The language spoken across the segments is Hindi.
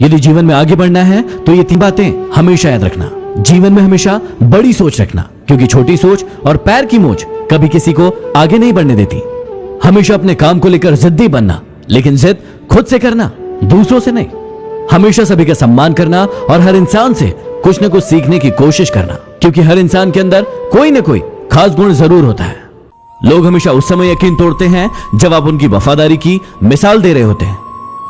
यदि जीवन में आगे बढ़ना है तो ये 3 बातें हमेशा याद रखना। जीवन में हमेशा बड़ी सोच रखना, क्योंकि छोटी सोच और पैर की मोच कभी किसी को आगे नहीं बढ़ने देती। हमेशा अपने काम को लेकर जिद्दी बनना, लेकिन जिद खुद से करना, दूसरों से नहीं। हमेशा सभी का सम्मान करना और हर इंसान से कुछ न कुछ सीखने की कोशिश करना, क्योंकि हर इंसान के अंदर कोई न कोई खास गुण जरूर होता है। लोग हमेशा उस समय यकीन तोड़ते हैं जब आप उनकी वफादारी की मिसाल दे रहे होते हैं।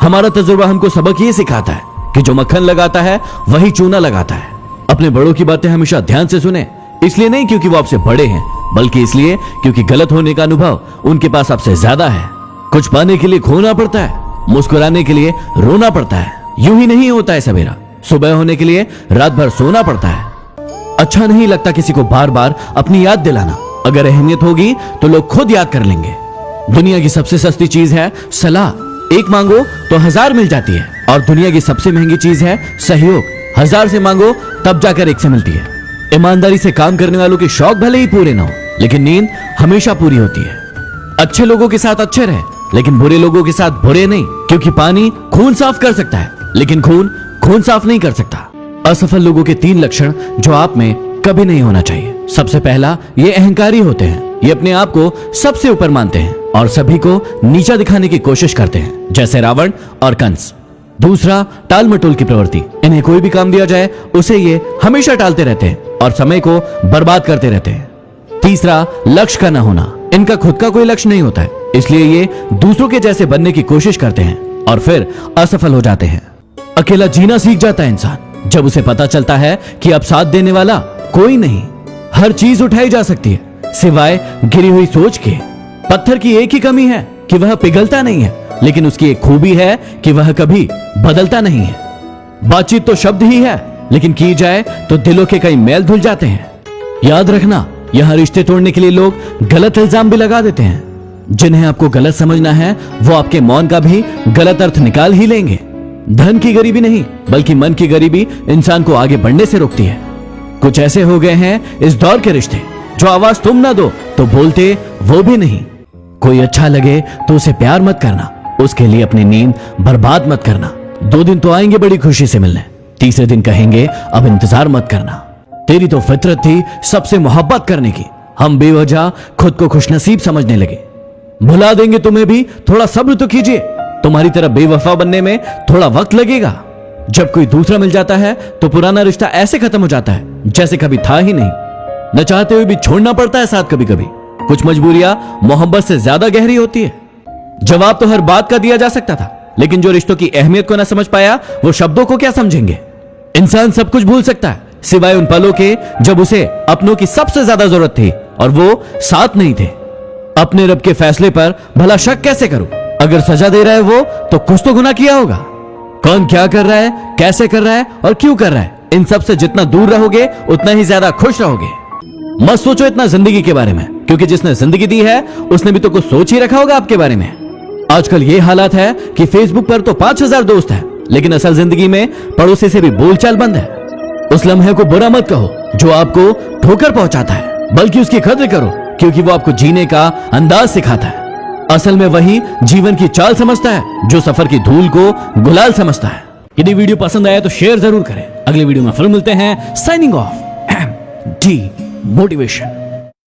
हमारा तजुर्बा हमको सबक ये सिखाता है कि जो मक्खन लगाता है वही चूना लगाता है। अपने बड़ों की बातें हमेशा ध्यान से सुने, इसलिए नहीं क्योंकि वो आपसे बड़े हैं, बल्कि इसलिए क्योंकि गलत होने का अनुभव उनके पास आपसे ज्यादा है। कुछ पाने के लिए खोना पड़ता है, मुस्कुराने के लिए रोना पड़ता है। यूं ही नहीं होता है सवेरा, सुबह होने के लिए रात भर सोना पड़ता है। अच्छा नहीं लगता किसी को बार बार अपनी याद दिलाना। अगर अहमियत होगी तो लोग खुद याद कर लेंगे। दुनिया की सबसे सस्ती चीज है सलाह। 1 मांगो तो 1000 मिल जाती है, और दुनिया की सबसे महंगी चीज है सहयोग। 1000 से मांगो तब जाकर 1 से मिलती है। ईमानदारी से काम करने वालों के शौक भले ही पूरे ना हो, लेकिन नींद हमेशा पूरी होती है। अच्छे लोगों के साथ अच्छे रहे, लेकिन बुरे लोगों के साथ बुरे नहीं, क्योंकि पानी खून साफ कर सकता है, लेकिन खून साफ नहीं कर सकता। असफल लोगों के 3 लक्षण जो आप में कभी नहीं होना चाहिए। सबसे पहला, ये अहंकारी होते हैं। ये अपने आप को सबसे ऊपर मानते हैं और सभी को नीचा दिखाने की कोशिश करते हैं, जैसे रावण और कंस। दूसरा, टाल मटोल की प्रवृत्ति। इन्हें कोई भी काम दिया जाए उसे ये हमेशा टालते रहते हैं और समय को बर्बाद करते रहते हैं। तीसरा, लक्ष्य का न होना। इनका खुद का कोई लक्ष्य नहीं होता है, इसलिए ये दूसरों के जैसे बनने की कोशिश करते हैं और फिर असफल हो जाते हैं। अकेला जीना सीख जाता है इंसान जब उसे पता चलता है कि अब साथ देने वाला कोई नहीं। हर चीज उठाई जा सकती है सिवाय गिरी हुई सोच के। पत्थर की एक ही कमी है कि वह पिघलता नहीं है, लेकिन उसकी एक खूबी है कि वह कभी बदलता नहीं है। बातचीत तो शब्द ही है, लेकिन की जाए तो दिलों के कई मैल धुल जाते हैं। याद रखना, यहां रिश्ते तोड़ने के लिए लोग गलत इल्जाम भी लगा देते हैं। जिन्हें आपको गलत समझना है वो आपके मौन का भी गलत अर्थ निकाल ही लेंगे। धन की गरीबी नहीं, बल्कि मन की गरीबी इंसान को आगे बढ़ने से रोकती है। कुछ ऐसे हो गए हैं इस दौर के रिश्ते, जो आवाज तुम ना दो तो बोलते वो भी नहीं। कोई अच्छा लगे तो उसे प्यार मत करना, उसके लिए अपनी नींद बर्बाद मत करना। 2 दिन तो आएंगे बड़ी खुशी से मिलने, तीसरे दिन कहेंगे अब इंतजार मत करना। तेरी तो फितरत थी सबसे मोहब्बत करने की, हम बेवजह खुद को खुशनसीब समझने लगे। भुला देंगे तुम्हें भी, थोड़ा सब्र तो कीजिए। तुम्हारी तरह बेवफा बनने में थोड़ा वक्त लगेगा। जब कोई दूसरा मिल जाता है तो पुराना रिश्ता ऐसे खत्म हो जाता है जैसे कभी था ही नहीं। न चाहते हुए भी छोड़ना पड़ता है साथ कभी कभी। कुछ मजबूरियां मोहब्बत से ज्यादा गहरी होती है। जवाब तो हर बात का दिया जा सकता था, लेकिन जो रिश्तों की अहमियत को ना समझ पाया वो शब्दों को क्या समझेंगे। इंसान सब कुछ भूल सकता है सिवाय उन पलों के जब उसे अपनों की सबसे ज्यादा जरूरत थी और वो साथ नहीं थे। अपने रब के फैसले पर भला शक कैसे करूं? अगर सजा दे रहा है वो तो कुछ तो गुनाह किया होगा। कौन क्या कर रहा है, कैसे कर रहा है और क्यों कर रहा है, इन सब से जितना दूर रहोगे उतना ही ज्यादा खुश रहोगे। मत सोचो इतना जिंदगी के बारे में, क्योंकि जिसने जिंदगी दी है उसने भी तो कुछ सोच ही रखा होगा आपके बारे में। आजकल ये हालात है कि फेसबुक पर तो 5000 दोस्त हैं, लेकिन असल जिंदगी में पड़ोसी से भी बोलचाल बंद है। उस लम्हे को बुरा मत कहो जो आपको ठोकर पहुंचाता है, बल्कि उसकी कद्र करो, क्योंकि वो आपको जीने का अंदाज सिखाता है। असल में वही जीवन की चाल समझता है जो सफर की धूल को गुलाल समझता है। यदि वीडियो पसंद आया तो शेयर जरूर करें। अगले वीडियो में फिर मिलते हैं। Signing off, D motivation.